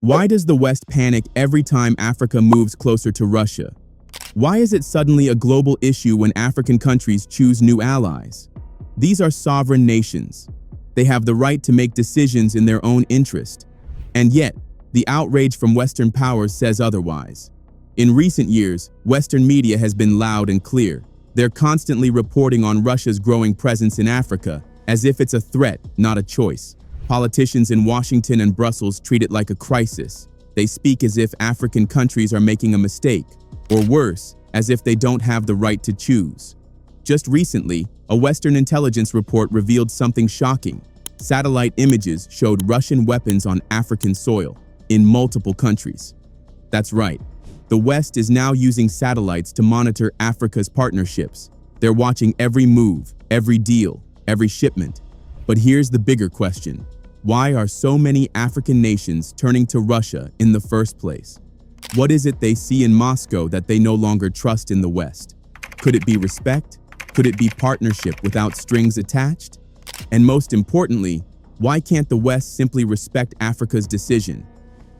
Why does the West panic every time Africa moves closer to Russia? Why is it suddenly a global issue when African countries choose new allies? These are sovereign nations. They have the right to make decisions in their own interest. And yet, the outrage from Western powers says otherwise. In recent years, Western media has been loud and clear. They're constantly reporting on Russia's growing presence in Africa, as if it's a threat, not a choice. Politicians in Washington and Brussels treat it like a crisis. They speak as if African countries are making a mistake, or worse, as if they don't have the right to choose. Just recently, a Western intelligence report revealed something shocking. Satellite images showed Russian weapons on African soil, in multiple countries. That's right. The West is now using satellites to monitor Africa's partnerships. They're watching every move, every deal, every shipment. But here's the bigger question. Why are so many African nations turning to Russia in the first place? What is it they see in Moscow that they no longer trust in the West? Could it be respect? Could it be partnership without strings attached? And most importantly, why can't the West simply respect Africa's decision?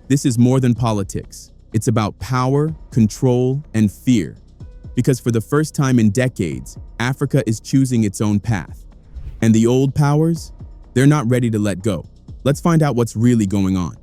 This is more than politics. It's about power, control, and fear. Because for the first time in decades, Africa is choosing its own path. And the old powers? They're not ready to let go. Let's find out what's really going on.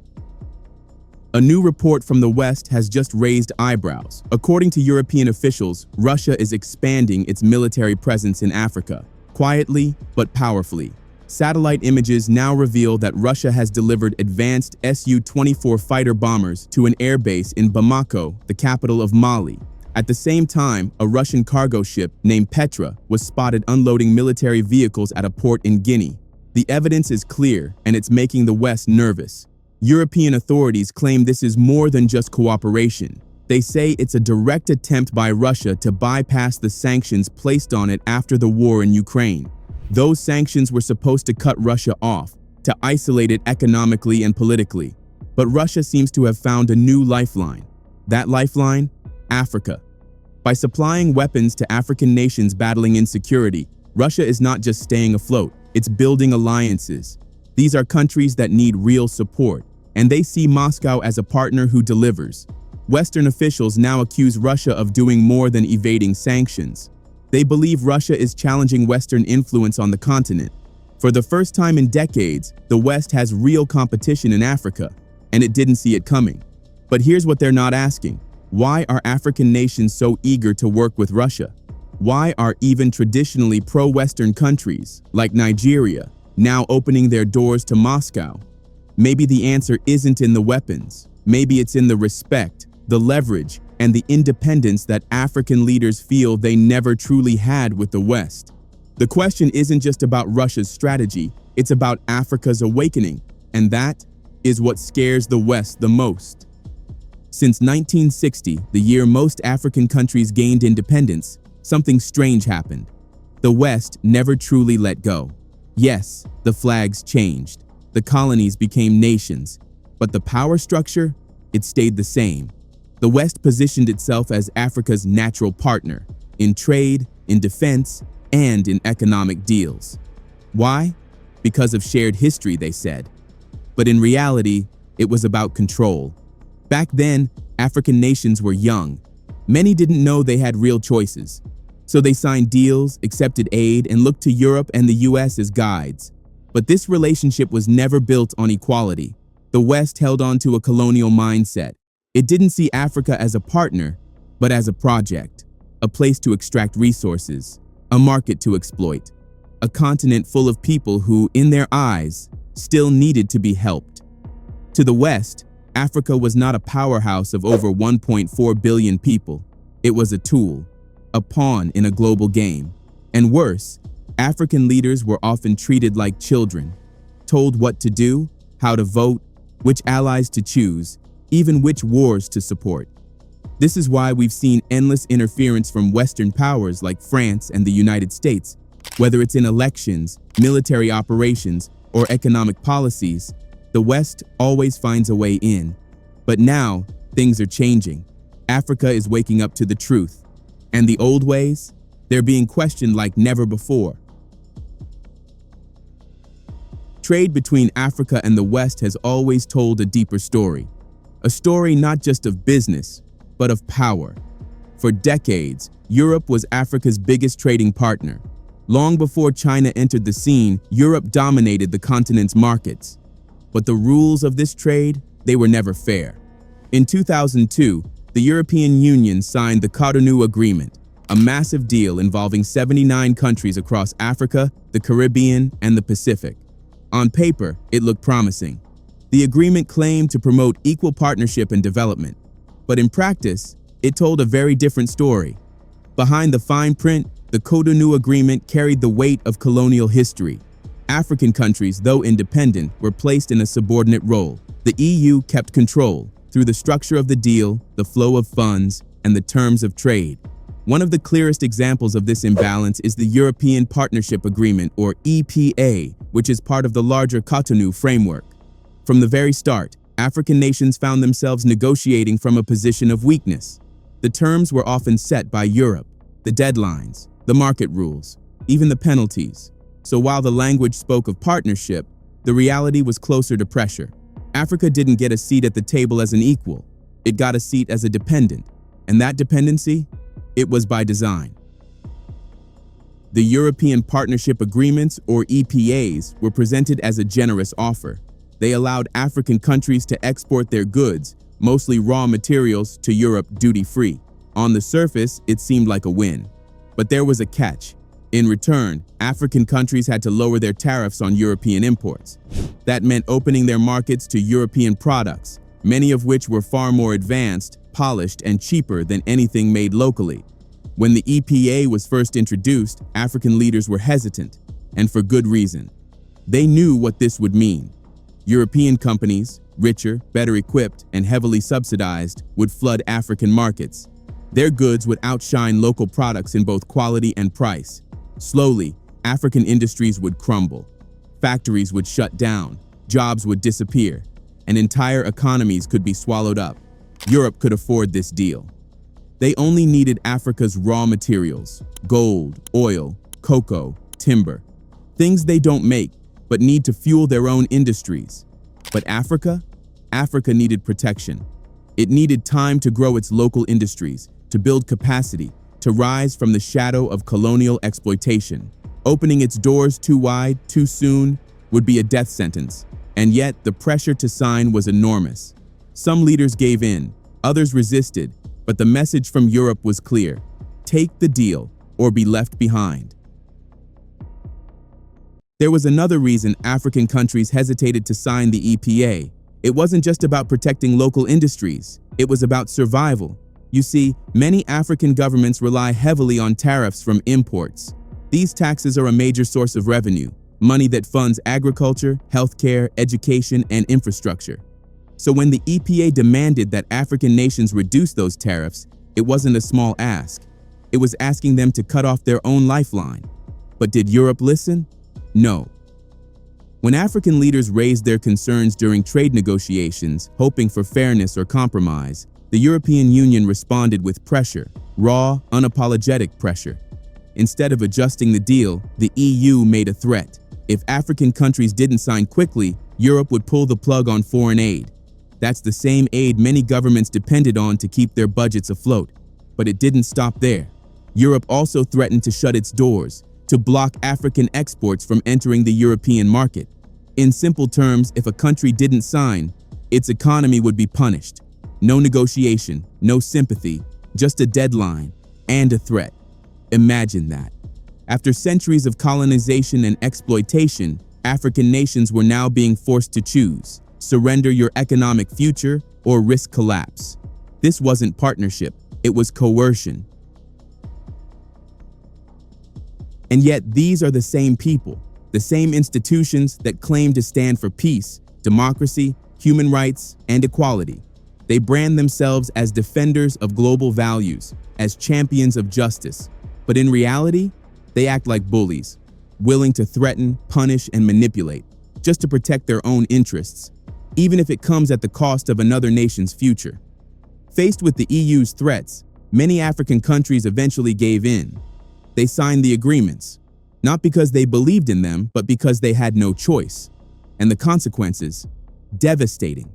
A new report from the West has just raised eyebrows. According to European officials, Russia is expanding its military presence in Africa, quietly but powerfully. Satellite images now reveal that Russia has delivered advanced Su-24 fighter bombers to an airbase in Bamako, the capital of Mali. At the same time, a Russian cargo ship named Petra was spotted unloading military vehicles at a port in Guinea. The evidence is clear, and it's making the West nervous. European authorities claim this is more than just cooperation. They say it's a direct attempt by Russia to bypass the sanctions placed on it after the war in Ukraine. Those sanctions were supposed to cut Russia off, to isolate it economically and politically. But Russia seems to have found a new lifeline. That lifeline? Africa. By supplying weapons to African nations battling insecurity, Russia is not just staying afloat, it's building alliances. These are countries that need real support, and they see Moscow as a partner who delivers. Western officials now accuse Russia of doing more than evading sanctions. They believe Russia is challenging Western influence on the continent. For the first time in decades, the West has real competition in Africa, and it didn't see it coming. But here's what they're not asking. Why are African nations so eager to work with Russia? Why are even traditionally pro-Western countries, like Nigeria, now opening their doors to Moscow? Maybe the answer isn't in the weapons. Maybe it's in the respect, the leverage, and the independence that African leaders feel they never truly had with the West. The question isn't just about Russia's strategy, it's about Africa's awakening, and that is what scares the West the most. Since 1960, the year most African countries gained independence, something strange happened. The West never truly let go. Yes, the flags changed. The colonies became nations. But the power structure? It stayed the same. The West positioned itself as Africa's natural partner, in trade, in defense, and in economic deals. Why? Because of shared history, they said. But in reality, it was about control. Back then, African nations were young. Many didn't know they had real choices. So they signed deals, accepted aid, and looked to Europe and the US as guides. But this relationship was never built on equality. The West held on to a colonial mindset. It didn't see Africa as a partner, but as a project, a place to extract resources, a market to exploit, a continent full of people who, in their eyes, still needed to be helped. To the West, Africa was not a powerhouse of over 1.4 billion people. It was a tool, a pawn in a global game. And worse, African leaders were often treated like children, told what to do, how to vote, which allies to choose, even which wars to support. This is why we've seen endless interference from Western powers like France and the United States. Whether it's in elections, military operations, or economic policies, the West always finds a way in. But now, things are changing. Africa is waking up to the truth. And the old ways? They're being questioned like never before. Trade between Africa and the West has always told a deeper story. A story not just of business, but of power. For decades, Europe was Africa's biggest trading partner. Long before China entered the scene, Europe dominated the continent's markets. But the rules of this trade, they were never fair. In 2002, the European Union signed the Cotonou Agreement, a massive deal involving 79 countries across Africa, the Caribbean, and the Pacific. On paper, it looked promising. The agreement claimed to promote equal partnership and development, but in practice, it told a very different story. Behind the fine print, the Cotonou Agreement carried the weight of colonial history. African countries, though independent, were placed in a subordinate role. The EU kept control through the structure of the deal, the flow of funds, and the terms of trade. One of the clearest examples of this imbalance is the European Partnership Agreement, or EPA, which is part of the larger Cotonou framework. From the very start, African nations found themselves negotiating from a position of weakness. The terms were often set by Europe, the deadlines, the market rules, even the penalties. So while the language spoke of partnership, the reality was closer to pressure. Africa didn't get a seat at the table as an equal. It got a seat as a dependent. And that dependency? It was by design. The European Partnership Agreements, or EPAs, were presented as a generous offer. They allowed African countries to export their goods, mostly raw materials, to Europe duty-free. On the surface, it seemed like a win. But there was a catch. In return, African countries had to lower their tariffs on European imports. That meant opening their markets to European products, many of which were far more advanced, polished, and cheaper than anything made locally. When the EPA was first introduced, African leaders were hesitant, and for good reason. They knew what this would mean. European companies, richer, better equipped, and heavily subsidized, would flood African markets. Their goods would outshine local products in both quality and price. Slowly, African industries would crumble. Factories would shut down, jobs would disappear, and entire economies could be swallowed up. Europe could afford this deal. They only needed Africa's raw materials: gold, oil, cocoa, timber. Things they don't make, but need to fuel their own industries. But Africa? Africa needed protection. It needed time to grow its local industries, to build capacity, to rise from the shadow of colonial exploitation. Opening its doors too wide, too soon, would be a death sentence. And yet, the pressure to sign was enormous. Some leaders gave in, others resisted, but the message from Europe was clear: take the deal or be left behind. There was another reason African countries hesitated to sign the EPA. It wasn't just about protecting local industries, it was about survival. You see, many African governments rely heavily on tariffs from imports. These taxes are a major source of revenue, money that funds agriculture, healthcare, education, and infrastructure. So when the EPA demanded that African nations reduce those tariffs, it wasn't a small ask. It was asking them to cut off their own lifeline. But did Europe listen? No. When African leaders raised their concerns during trade negotiations, hoping for fairness or compromise, the European Union responded with pressure, raw, unapologetic pressure. Instead of adjusting the deal, the EU made a threat. If African countries didn't sign quickly, Europe would pull the plug on foreign aid. That's the same aid many governments depended on to keep their budgets afloat. But it didn't stop there. Europe also threatened to shut its doors, to block African exports from entering the European market. In simple terms, if a country didn't sign, its economy would be punished. No negotiation, no sympathy, just a deadline and a threat. Imagine that. After centuries of colonization and exploitation, African nations were now being forced to choose: surrender your economic future or risk collapse. This wasn't partnership, it was coercion. And yet these are the same people, the same institutions that claim to stand for peace, democracy, human rights, and equality. They brand themselves as defenders of global values, as champions of justice. But in reality, they act like bullies, willing to threaten, punish, and manipulate, just to protect their own interests, even if it comes at the cost of another nation's future. Faced with the EU's threats, many African countries eventually gave in. They signed the agreements, not because they believed in them, but because they had no choice. And the consequences? Devastating.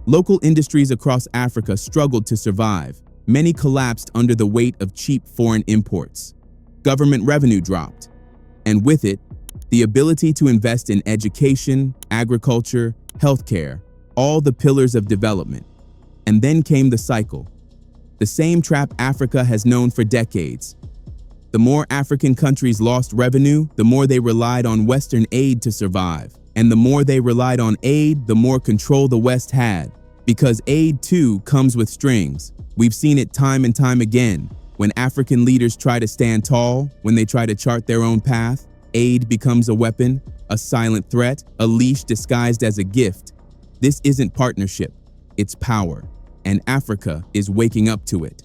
Local industries across Africa struggled to survive. Many collapsed under the weight of cheap foreign imports. Government revenue dropped, and with it, the ability to invest in education, agriculture, healthcare, all the pillars of development. And then came the cycle. The same trap Africa has known for decades. The more African countries lost revenue, the more they relied on Western aid to survive. And the more they relied on aid, the more control the West had. Because aid, too, comes with strings. We've seen it time and time again. When African leaders try to stand tall, when they try to chart their own path, aid becomes a weapon, a silent threat, a leash disguised as a gift. This isn't partnership, it's power. And Africa is waking up to it.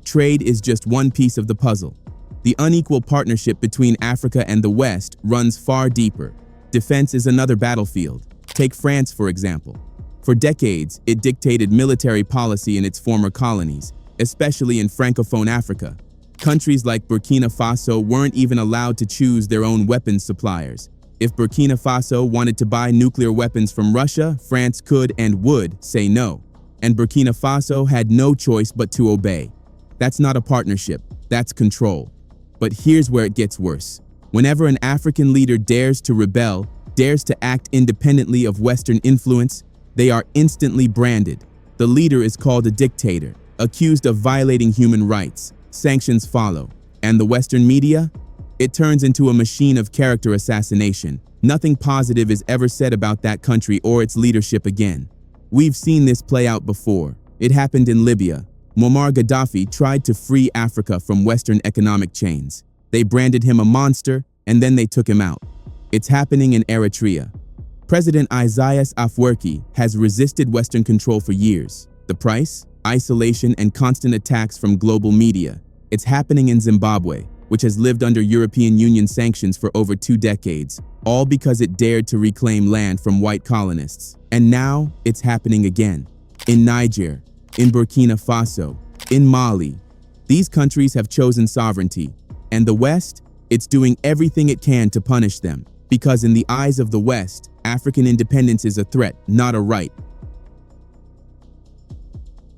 Trade is just one piece of the puzzle. The unequal partnership between Africa and the West runs far deeper. Defense is another battlefield. Take France, for example. For decades, it dictated military policy in its former colonies, especially in Francophone Africa. Countries like Burkina Faso weren't even allowed to choose their own weapons suppliers. If Burkina Faso wanted to buy nuclear weapons from Russia, France could and would say no. And Burkina Faso had no choice but to obey. That's not a partnership, that's control. But here's where it gets worse. Whenever an African leader dares to rebel, dares to act independently of Western influence, they are instantly branded. The leader is called a dictator, accused of violating human rights. Sanctions follow. And the Western media? It turns into a machine of character assassination. Nothing positive is ever said about that country or its leadership again. We've seen this play out before. It happened in Libya. Muammar Gaddafi tried to free Africa from Western economic chains. They branded him a monster, and then they took him out. It's happening in Eritrea. President Isaias Afwerki has resisted Western control for years. The price? Isolation and constant attacks from global media. It's happening in Zimbabwe, which has lived under European Union sanctions for over 2 decades, all because it dared to reclaim land from white colonists. And now, it's happening again. In Niger, in Burkina Faso, in Mali. These countries have chosen sovereignty, and the West, it's doing everything it can to punish them. Because in the eyes of the West, African independence is a threat, not a right.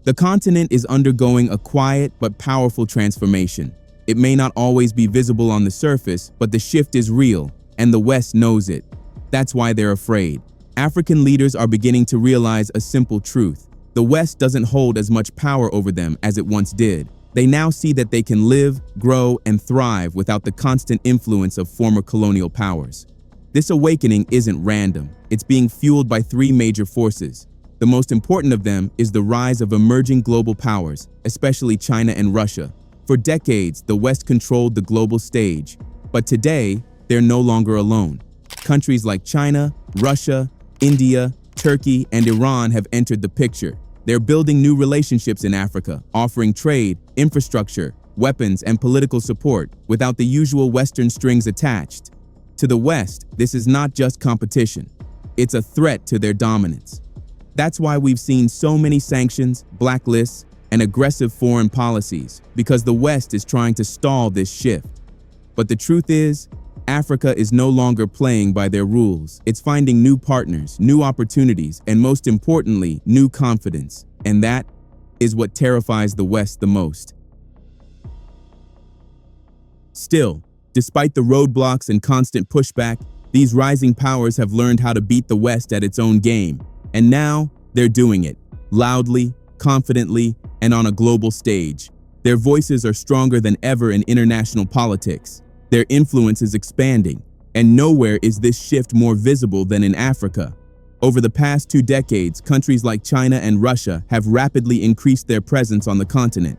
The continent is undergoing a quiet but powerful transformation. It may not always be visible on the surface, but the shift is real, and the West knows it. That's why they're afraid. African leaders are beginning to realize a simple truth. The West doesn't hold as much power over them as it once did. They now see that they can live, grow, and thrive without the constant influence of former colonial powers. This awakening isn't random. It's being fueled by 3 major forces. The most important of them is the rise of emerging global powers, especially China and Russia. For decades, the West controlled the global stage, but today, they're no longer alone. Countries like China, Russia, India, Turkey, and Iran have entered the picture. They're building new relationships in Africa, offering trade, infrastructure, weapons, and political support without the usual Western strings attached. To the West, this is not just competition. It's a threat to their dominance. That's why we've seen so many sanctions, blacklists, and aggressive foreign policies, because the West is trying to stall this shift. But the truth is, Africa is no longer playing by their rules. It's finding new partners, new opportunities, and most importantly, new confidence. And that is what terrifies the West the most. Still, despite the roadblocks and constant pushback, these rising powers have learned how to beat the West at its own game. And now, they're doing it, loudly, confidently, and on a global stage. Their voices are stronger than ever in international politics. Their influence is expanding, and nowhere is this shift more visible than in Africa. Over the past 2 decades, countries like China and Russia have rapidly increased their presence on the continent.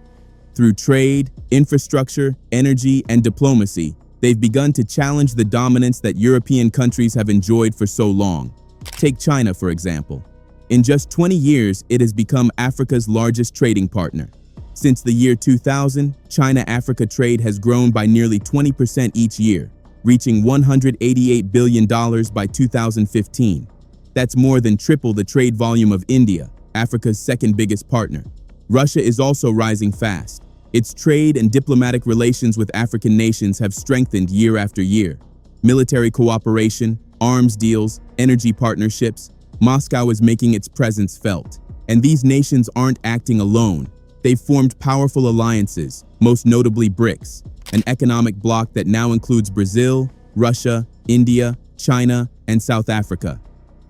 Through trade, infrastructure, energy, and diplomacy, they've begun to challenge the dominance that European countries have enjoyed for so long. Take China, for example. In just 20 years, it has become Africa's largest trading partner. Since the year 2000, China-Africa trade has grown by nearly 20% each year, reaching $188 billion by 2015. That's more than triple the trade volume of India, Africa's second biggest partner. Russia is also rising fast. Its trade and diplomatic relations with African nations have strengthened year after year. Military cooperation, arms deals, energy partnerships. Moscow is making its presence felt. And these nations aren't acting alone. They've formed powerful alliances, most notably BRICS, an economic bloc that now includes Brazil, Russia, India, China, and South Africa.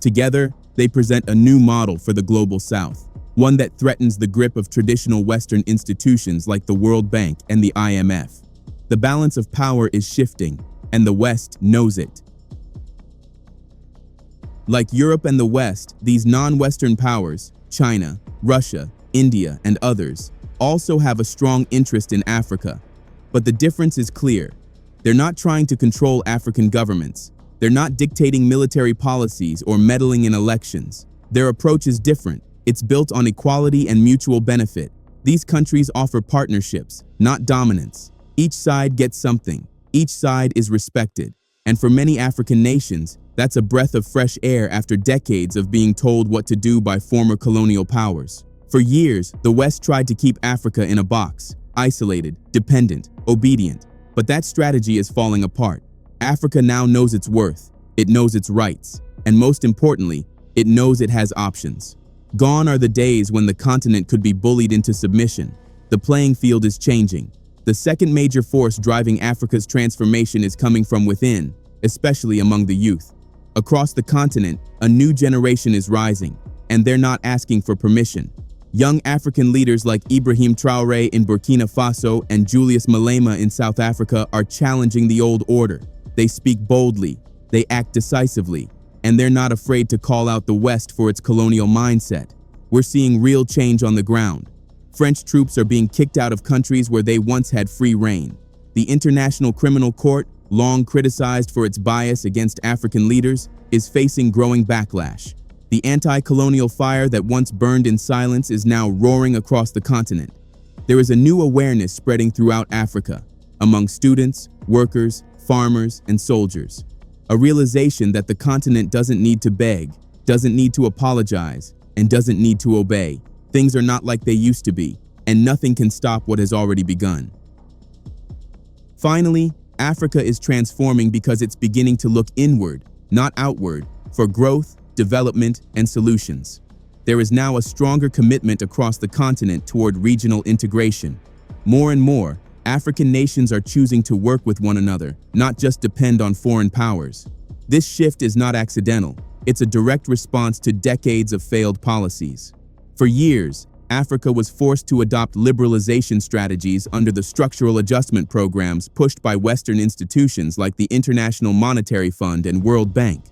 Together, they present a new model for the global South, one that threatens the grip of traditional Western institutions like the World Bank and the IMF. The balance of power is shifting, and the West knows it. Like Europe and the West, these non-Western powers, China, Russia, India, and others, also have a strong interest in Africa. But the difference is clear. They're not trying to control African governments. They're not dictating military policies or meddling in elections. Their approach is different. It's built on equality and mutual benefit. These countries offer partnerships, not dominance. Each side gets something. Each side is respected. And for many African nations, that's a breath of fresh air after decades of being told what to do by former colonial powers. For years, the West tried to keep Africa in a box, isolated, dependent, obedient. But that strategy is falling apart. Africa now knows its worth, it knows its rights, and most importantly, it knows it has options. Gone are the days when the continent could be bullied into submission. The playing field is changing. The second major force driving Africa's transformation is coming from within, especially among the youth. Across the continent, a new generation is rising, and they're not asking for permission. Young African leaders like Ibrahim Traoré in Burkina Faso and Julius Malema in South Africa are challenging the old order. They speak boldly, they act decisively, and they're not afraid to call out the West for its colonial mindset. We're seeing real change on the ground. French troops are being kicked out of countries where they once had free reign. The International Criminal Court, long criticized for its bias against African leaders, is facing growing backlash. The anti-colonial fire that once burned in silence is now roaring across the continent. There is a new awareness spreading throughout Africa, among students, workers, farmers, and soldiers. A realization that the continent doesn't need to beg, doesn't need to apologize, and doesn't need to obey. Things are not like they used to be, and nothing can stop what has already begun. Finally, Africa is transforming because it's beginning to look inward, not outward, for growth, development, and solutions. There is now a stronger commitment across the continent toward regional integration. More and more, African nations are choosing to work with one another, not just depend on foreign powers. This shift is not accidental. It's a direct response to decades of failed policies. For years, Africa was forced to adopt liberalization strategies under the structural adjustment programs pushed by Western institutions like the International Monetary Fund and World Bank.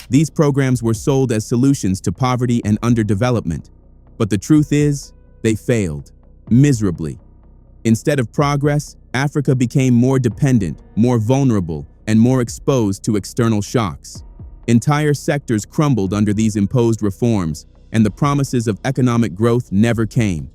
These programs were sold as solutions to poverty and underdevelopment. But the truth is, they failed, miserably. Instead of progress, Africa became more dependent, more vulnerable, and more exposed to external shocks. Entire sectors crumbled under these imposed reforms, and the promises of economic growth never came.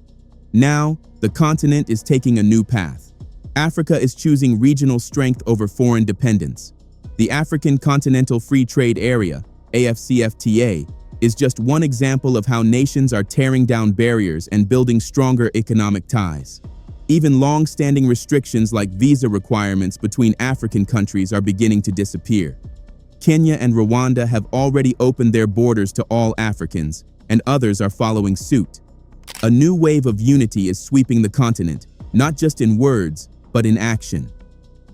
Now, the continent is taking a new path. Africa is choosing regional strength over foreign dependence. The African Continental Free Trade Area, AfCFTA, is just one example of how nations are tearing down barriers and building stronger economic ties. Even long-standing restrictions like visa requirements between African countries are beginning to disappear. Kenya and Rwanda have already opened their borders to all Africans, and others are following suit. A new wave of unity is sweeping the continent, not just in words, but in action.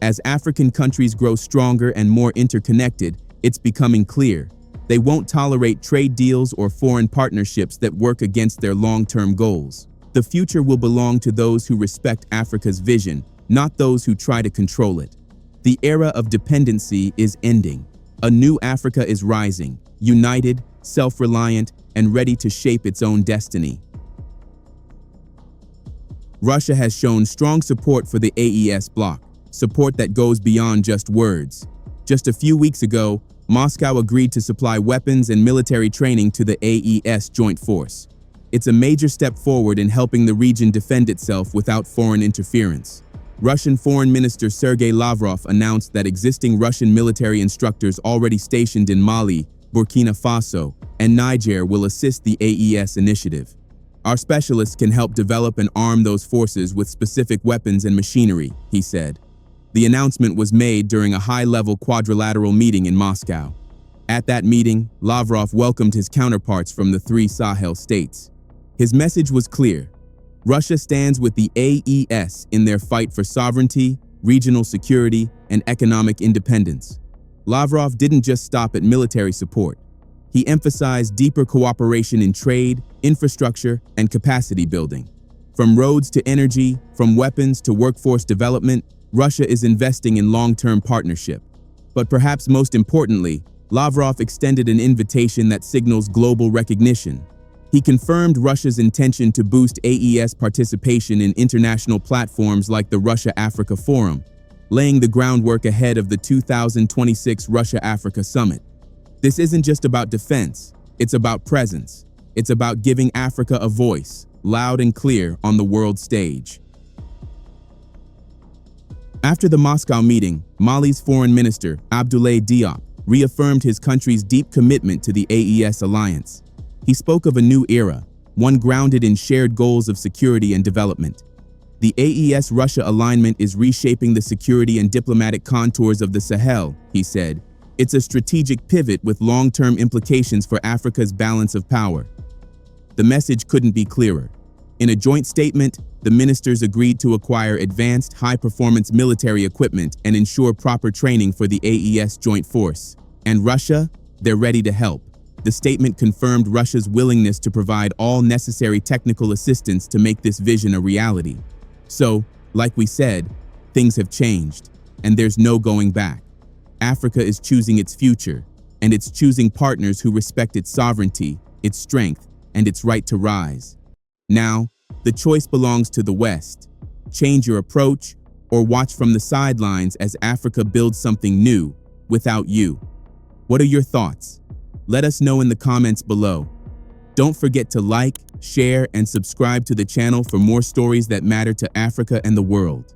As African countries grow stronger and more interconnected, it's becoming clear. They won't tolerate trade deals or foreign partnerships that work against their long-term goals. The future will belong to those who respect Africa's vision, not those who try to control it. The era of dependency is ending. A new Africa is rising, united, self-reliant, and ready to shape its own destiny. Russia has shown strong support for the AES bloc, support that goes beyond just words. Just a few weeks ago, Moscow agreed to supply weapons and military training to the AES joint force. It's a major step forward in helping the region defend itself without foreign interference. Russian Foreign Minister Sergei Lavrov announced that existing Russian military instructors already stationed in Mali, Burkina Faso, and Niger will assist the AES initiative. Our specialists can help develop and arm those forces with specific weapons and machinery, he said. The announcement was made during a high-level quadrilateral meeting in Moscow. At that meeting, Lavrov welcomed his counterparts from the three Sahel states. His message was clear. Russia stands with the AES in their fight for sovereignty, regional security, and economic independence. Lavrov didn't just stop at military support. He emphasized deeper cooperation in trade, infrastructure, and capacity building. From roads to energy, from weapons to workforce development, Russia is investing in long-term partnership. But perhaps most importantly, Lavrov extended an invitation that signals global recognition. He confirmed Russia's intention to boost AES participation in international platforms like the Russia-Africa Forum, laying the groundwork ahead of the 2026 Russia-Africa Summit. This isn't just about defense, it's about presence. It's about giving Africa a voice, loud and clear on the world stage. After the Moscow meeting, Mali's foreign minister, Abdoulaye Diop, reaffirmed his country's deep commitment to the AES alliance. He spoke of a new era, one grounded in shared goals of security and development. The AES-Russia alignment is reshaping the security and diplomatic contours of the Sahel, he said. It's a strategic pivot with long-term implications for Africa's balance of power. The message couldn't be clearer. In a joint statement, the ministers agreed to acquire advanced, high-performance military equipment and ensure proper training for the AES joint force. And Russia? They're ready to help. The statement confirmed Russia's willingness to provide all necessary technical assistance to make this vision a reality. So, like we said, things have changed, and there's no going back. Africa is choosing its future, and it's choosing partners who respect its sovereignty, its strength, and its right to rise. Now, the choice belongs to the West. Change your approach, or watch from the sidelines as Africa builds something new, without you. What are your thoughts? Let us know in the comments below. Don't forget to like, share, and subscribe to the channel for more stories that matter to Africa and the world.